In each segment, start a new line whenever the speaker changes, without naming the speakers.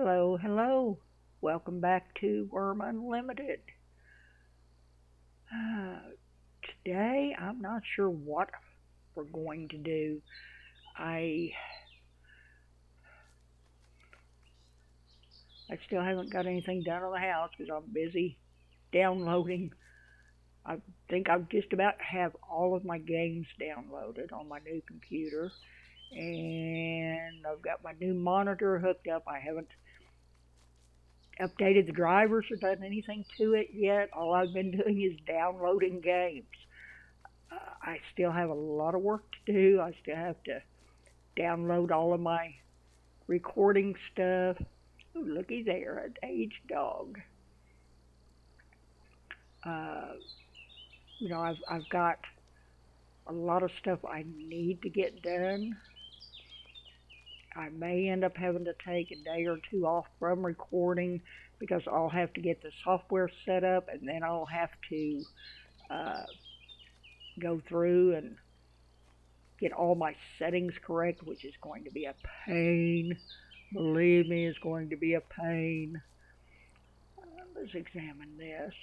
Hello, hello. Welcome back to Worm Unlimited. Uh, Today, I'm not sure what we're going to do. I I still haven't got anything done on the house because I'm busy downloading. I think I just about have all of my games downloaded on my new computer, and I've got my new monitor hooked up. I haven't updated the drivers or done anything to it yet. All I've been doing is downloading games. I still have a lot of work to do. I still have to download all of my recording stuff. Ooh, looky there, an aged dog. Uh, I've got a lot of stuff I need to get done. I may end up having to take a day or two off from recording because I'll have to get the software set up and then I'll have to uh, go through and get all my settings correct, which is going to be a pain. Believe me, it's going to be a pain. Let's examine this.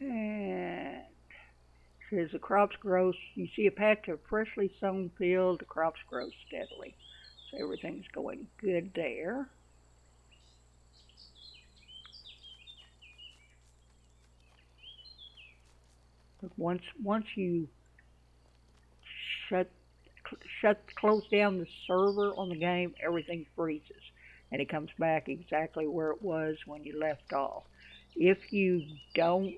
And it says the crops grow. You see a patch of freshly sown field. The crops grow steadily. So everything's going good there. But once you shut close down the server on the game, everything freezes and it comes back exactly where it was when you left off. If you don't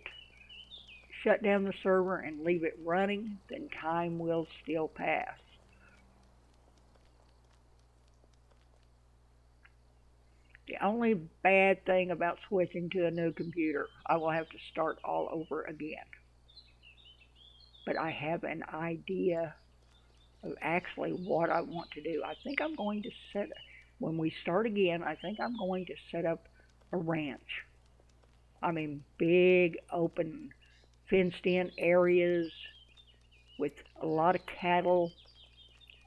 shut down the server and leave it running, then time will still pass. The only bad thing about switching to a new computer, I will have to start all over again. But I have an idea of actually what I want to do. I think I'm going to when we start again, I think I'm going to set up a ranch. I mean, big, open, fenced in areas with a lot of cattle,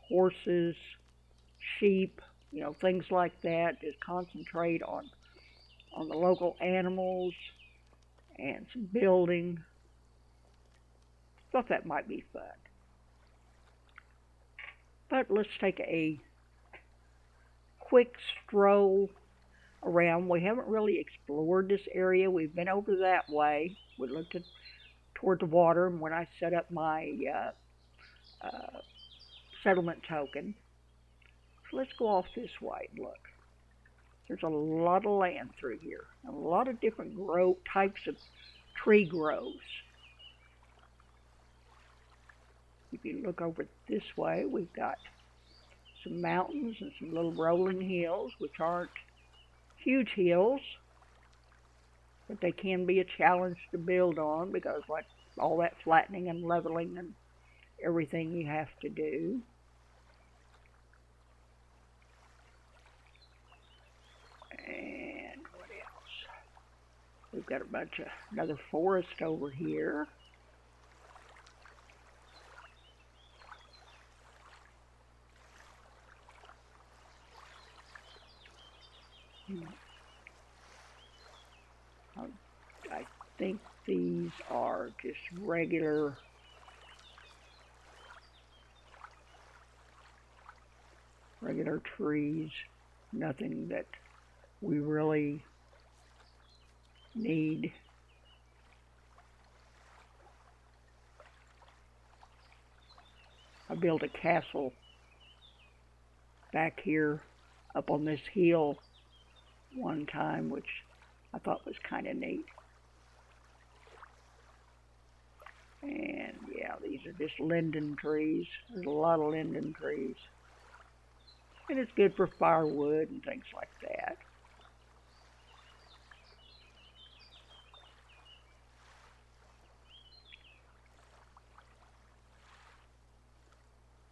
horses, sheep, things like that. Just concentrate on the local animals and some building. Thought that might be fun. But let's take a quick stroll around. We haven't really explored this area. We've been over that way. We looked toward the water, and when I set up my settlement token. So let's go off this way and look. There's a lot of land through here. A lot of different types of tree grows. If you look over this way, we've got some mountains and some little rolling hills, which aren't huge hills, but they can be a challenge to build on because like all that flattening and leveling and everything you have to do. And what else? We've got another forest over here. I think these are just regular trees. Nothing that we really need. I built a castle back here up on this hill one time, which I thought was kind of neat. And yeah, these are just linden trees. There's a lot of linden trees. And it's good for firewood and things like that.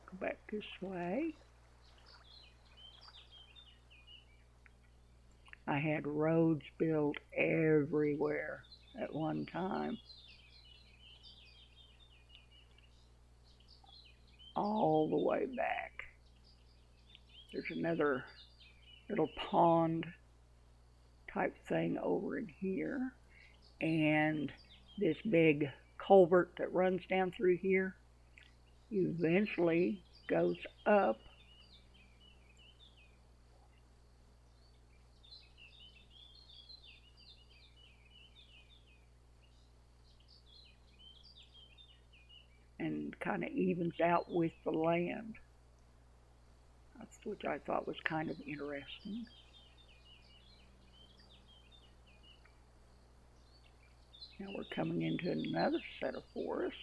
Go back this way. I had roads built everywhere at one time. All the way back. There's another little pond type thing over in here, and this big culvert that runs down through here eventually goes up and kind of evens out with the land, which I thought was kind of interesting. Now we're coming into another set of forests.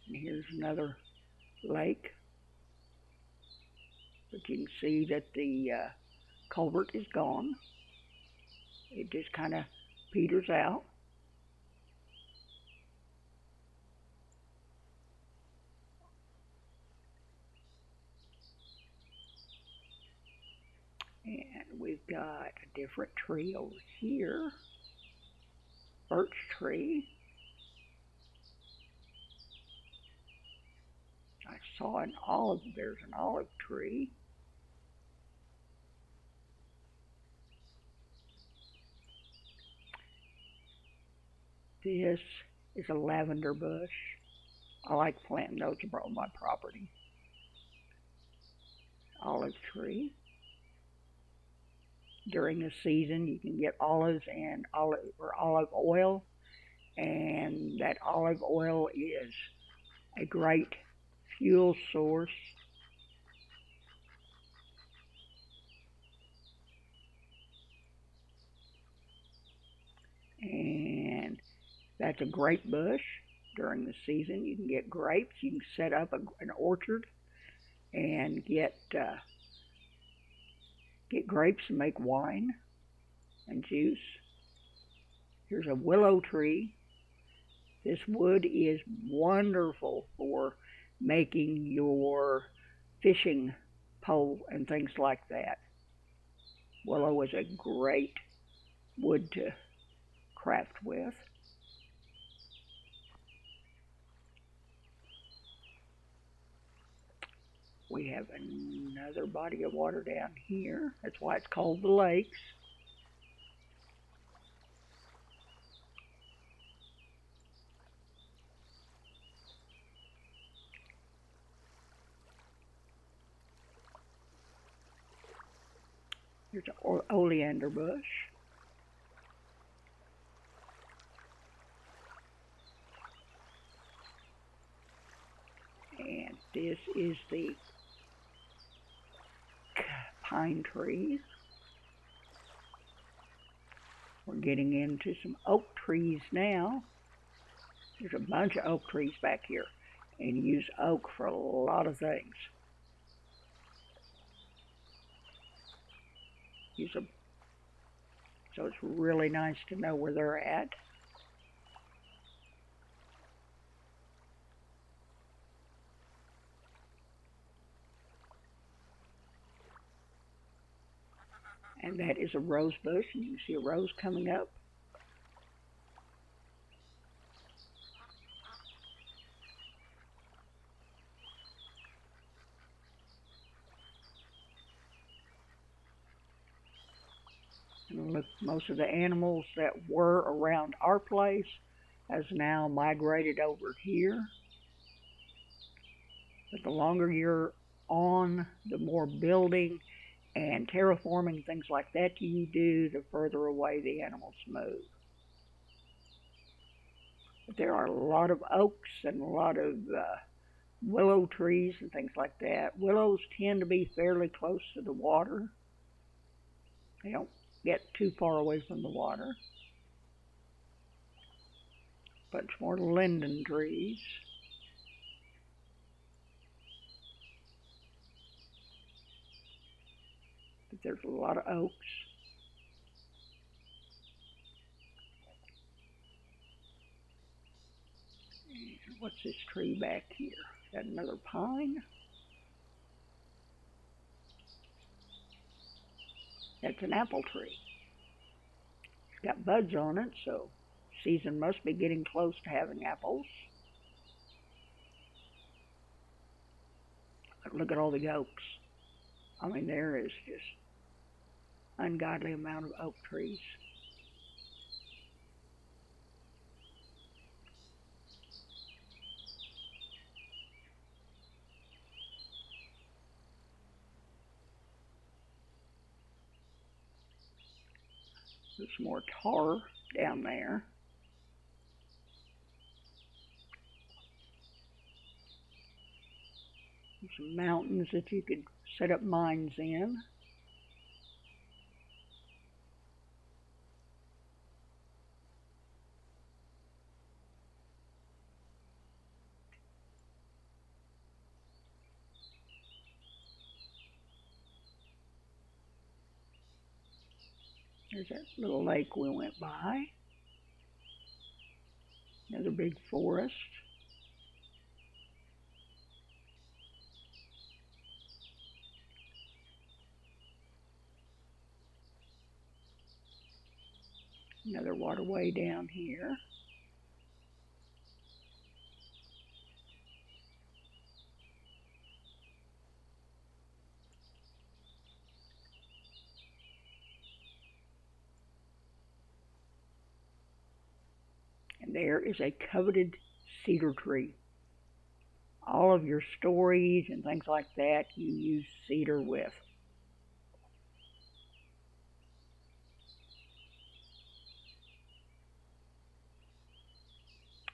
And here's another lake. But you can see that the culvert is gone. It just kind of peters out. And we've got a different tree over here. Birch tree. I saw an olive, there's an olive tree. This is a lavender bush. I like planting those on my property. Olive tree. During the season, you can get olives and olive oil, and that olive oil is a great fuel source. And that's a grape bush. During the season, you can get grapes. You can set up an orchard and get grapes and make wine and juice. Here's a willow tree. This wood is wonderful for making your fishing pole and things like that. Willow is a great wood to craft with. We have another body of water down here. That's why it's called the lakes. Here's an oleander bush. And this is the pine trees. We're getting into some oak trees now. There's a bunch of oak trees back here, and you use oak for a lot of things. So it's really nice to know where they're at. And that is a rose bush, and you can see a rose coming up. And look, most of the animals that were around our place has now migrated over here. But the longer you're on, the more building and terraforming, things like that you do, the further away the animals move. But there are a lot of oaks and a lot of willow trees and things like that. Willows tend to be fairly close to the water. They don't get too far away from the water. Bunch more linden trees. But there's a lot of oaks. And what's this tree back here? Is that another pine? That's an apple tree. got buds on it, so season must be getting close to having apples. Look at all the oaks. I mean, there is just ungodly amount of oak trees. There's more tar down there. Some mountains that you could set up mines in. There's that little lake we went by. Another big forest. Another waterway down here. And there is a coveted cedar tree. All of your storage and things like that, you use cedar with.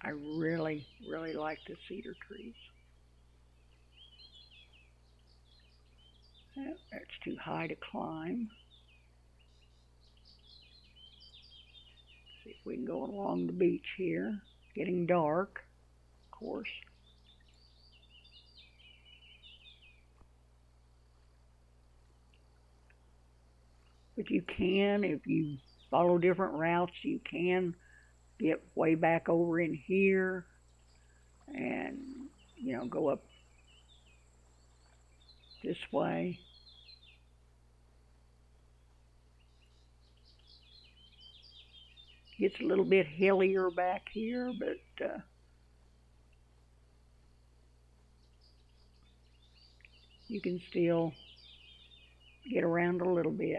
I really, really like the cedar trees. That's too high to climb. See if we can go along the beach here. Getting dark, of course. But you can, if you follow different routes, you can get way back over in here and, go up this way. It's a little bit hillier back here, but you can still get around a little bit.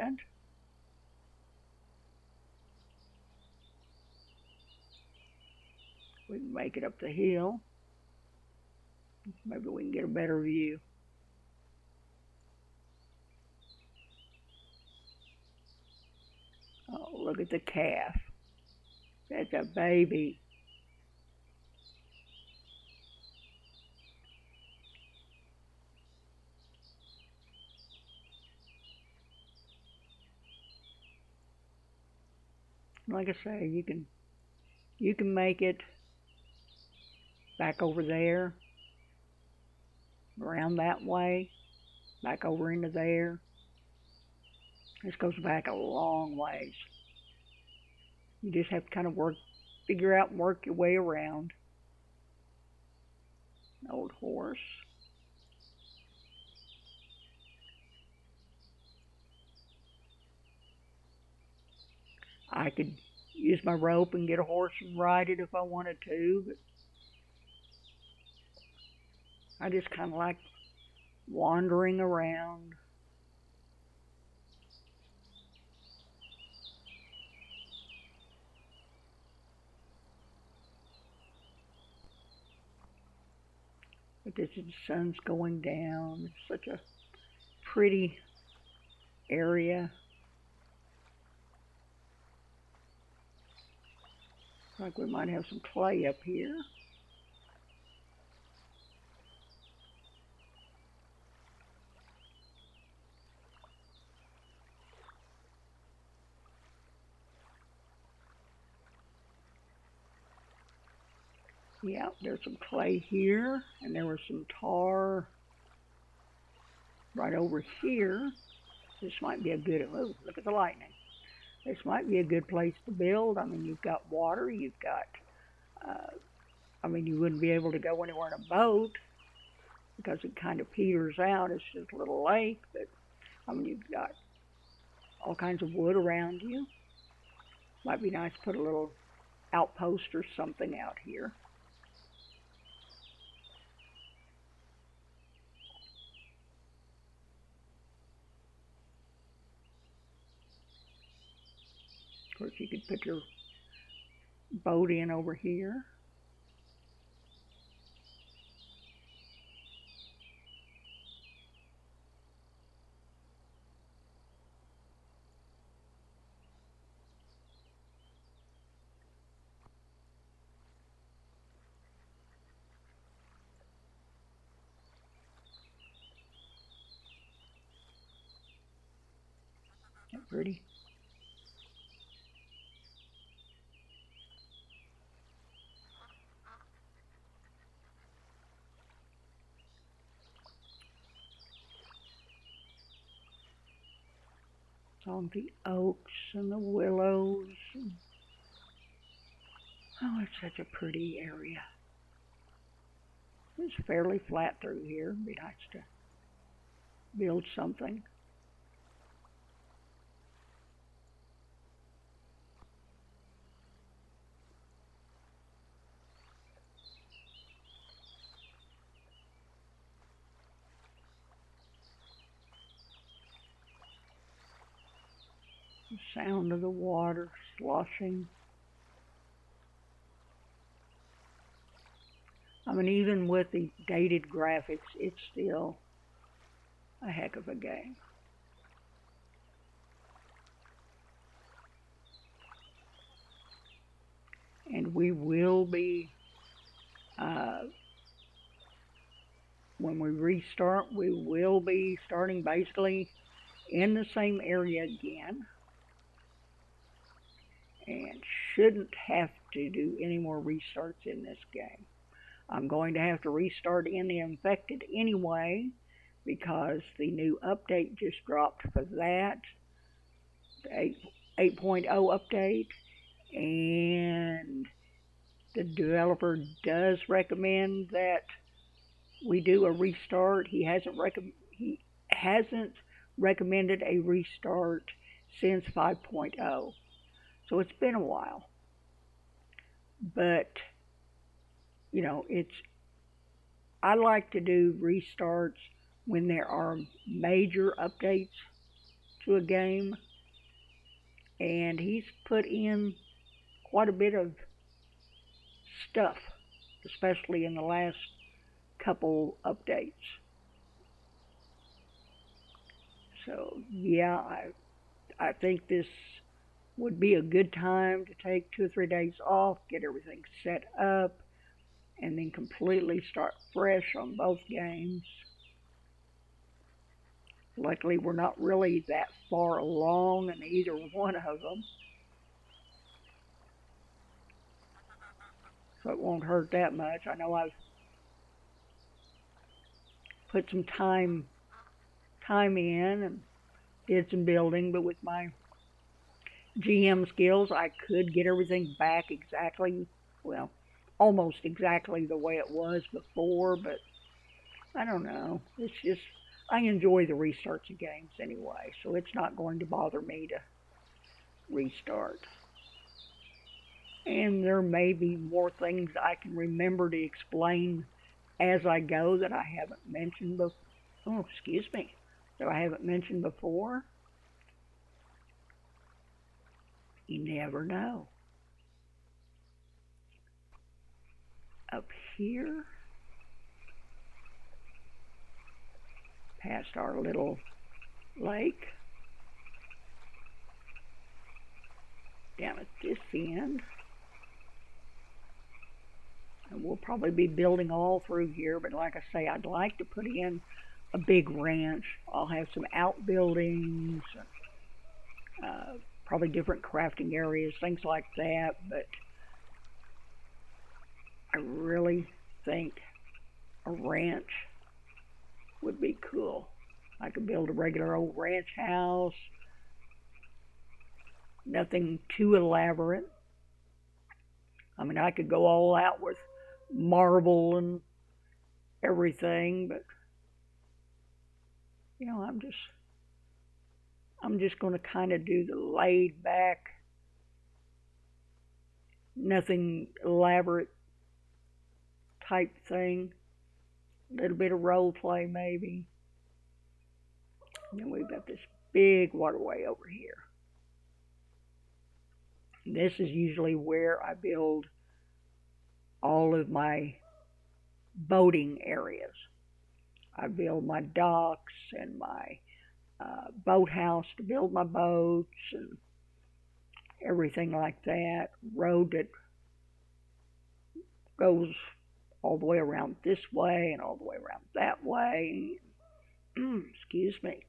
We can make it up the hill. Maybe we can get a better view. Oh, look at the calf. That's a baby. Like I say, you can make it back over there, around that way, back over into there. This goes back a long ways. You just have to kind of figure out and work your way around. An old horse. I could use my rope and get a horse and ride it if I wanted to, but I just kind of like wandering around. But this is the sun's going down. It's such a pretty area. Like we might have some clay up here. Yeah, there's some clay here, and there was some tar right over here. This might be a good, oh, look at the lightning. This might be a good place to build. I mean, you've got water, you've got, you wouldn't be able to go anywhere in a boat because it kind of peters out. It's just a little lake, but, you've got all kinds of wood around you. Might be nice to put a little outpost or something out here. Of course, you could put your boat in over here. Isn't that pretty? On the oaks and the willows. Oh, it's such a pretty area. It's fairly flat through here. It'd be nice to build something. The sound of the water sloshing. I mean, even with the dated graphics, it's still a heck of a game. And we will be, when we restart, we will be starting basically in the same area again. And shouldn't have to do any more restarts in this game. I'm going to have to restart in the infected anyway because the new update just dropped for that, the 8.0 update, and the developer does recommend that we do a restart. He hasn't recommended a restart since 5.0. So it's been a while. But, you know, I like to do restarts when there are major updates to a game. And he's put in quite a bit of stuff, especially in the last couple updates. So, yeah, I think this would be a good time to take 2 or 3 days off, get everything set up, and then completely start fresh on both games. Luckily, we're not really that far along in either one of them, so it won't hurt that much. I know I've put some time in and did some building, but with my GM skills, I could get everything back exactly, well, almost exactly the way it was before, but I don't know. It's just, I enjoy the restarts of games anyway, so it's not going to bother me to restart. And there may be more things I can remember to explain as I go that I haven't mentioned before. Oh, excuse me, that I haven't mentioned before. You never know. Up here, past our little lake, down at this end, and we'll probably be building all through here, but like I say, I'd like to put in a big ranch. I'll have some outbuildings, probably different crafting areas, things like that, but I really think a ranch would be cool. I could build a regular old ranch house, nothing too elaborate. I mean, I could go all out with marble and everything, but you know, I'm just going to kind of do the laid back Nothing elaborate type thing. A little bit of role play maybe. And then we've got this big waterway over here. This is usually where I build all of my boating areas. I build my docks and my boathouse to build my boats and everything like that. Road that goes all the way around this way and all the way around that way. Excuse me.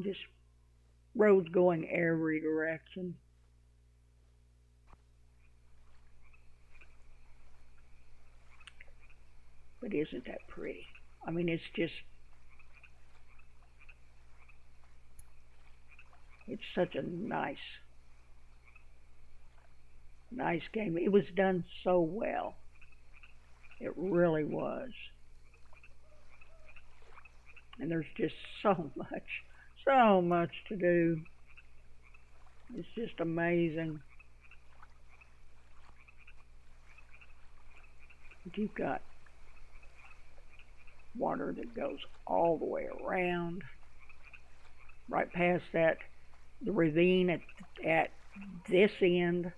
Just roads going every direction. But isn't that pretty? I mean, it's such a nice game. It was done so well. It really was. And there's just so much to do. It's just amazing. You've got water that goes all the way around. Right past that, the ravine at this end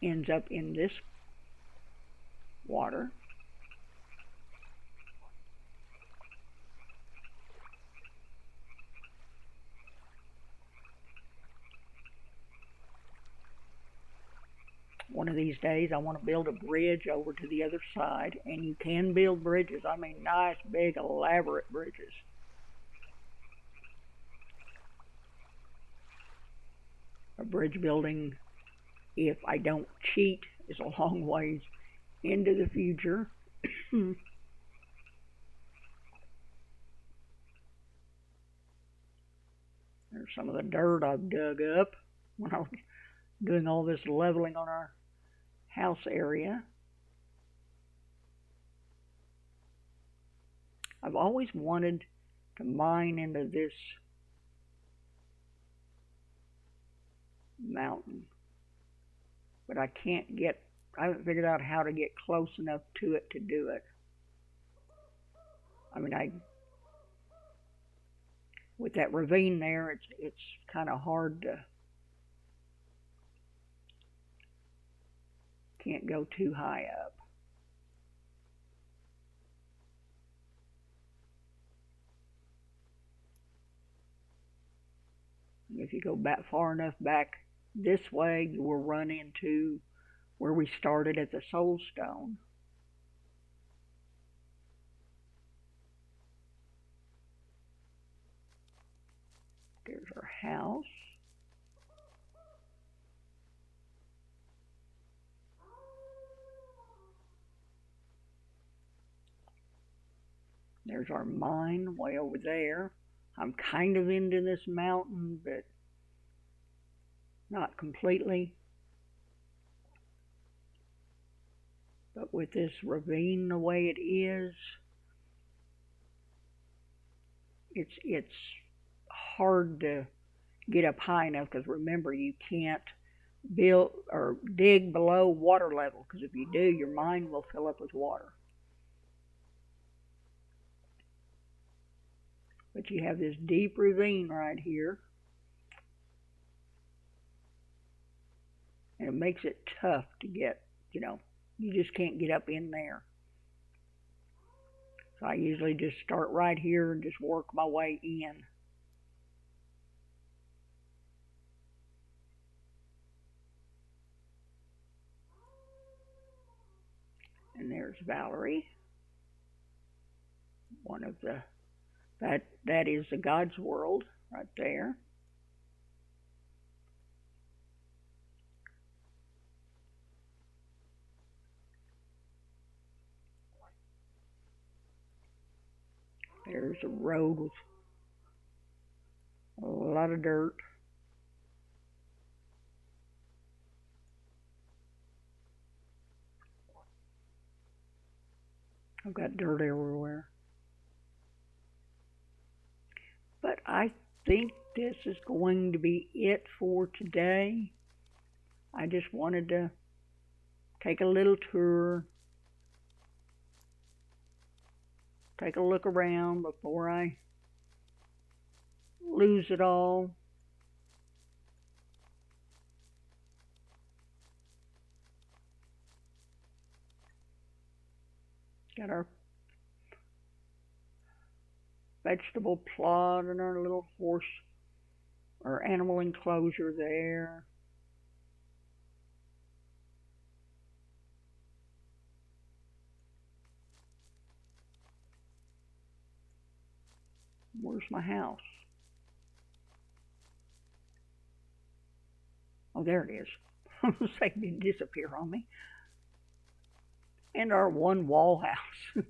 ends up in this water. One of these days I want to build a bridge over to the other side, and you can build bridges. I mean, nice, big, elaborate bridges. A bridge building, if I don't cheat, is a long ways into the future. There's some of the dirt I've dug up when I was doing all this leveling on our house area. I've always wanted to mine into this mountain, but I haven't figured out how to get close enough to it to do it. I mean, with that ravine there, it's kind of hard to, can't go too high up. If you go back far enough back this way, you will run into where we started at the Soul Stone. There's our house. There's our mine way over there. I'm kind of into this mountain, but not completely. But with this ravine the way it is, it's hard to get up high enough, because remember, you can't build or dig below water level, because if you do, your mine will fill up with water. But you have this deep ravine right here, and it makes it tough to get, you just can't get up in there. So I usually just start right here and just work my way in. And there's Valerie, one of the, that is the God's world right there. There's a road with a lot of dirt. I've got dirt everywhere. But I think this is going to be it for today. I just wanted to take a little tour, take a look around before I lose it all. Got our vegetable plot and our little horse or animal enclosure there. Where's my house? Oh, there it is. It didn't disappear on me. And our one wall house.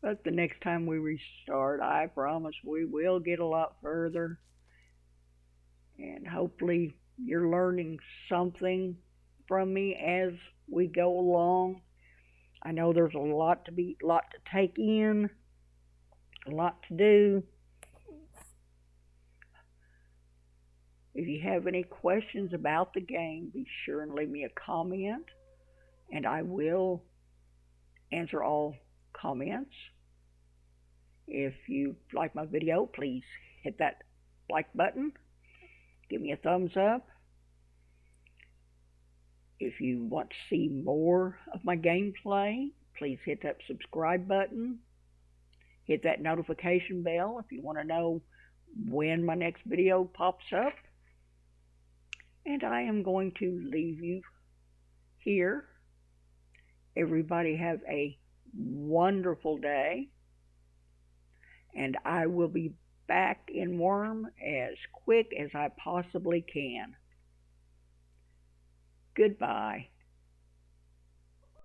But the next time we restart, I promise we will get a lot further. And hopefully you're learning something from me as we go along. I know there's a lot to take in, a lot to do. If you have any questions about the game, be sure and leave me a comment, and I will answer all comments. If you like my video, please hit that like button. Give me a thumbs up. If you want to see more of my gameplay, please hit that subscribe button. Hit that notification bell if you want to know when my next video pops up. And I am going to leave you here. Everybody have a wonderful day. And I will be back in Wurm as quick as I possibly can. Goodbye.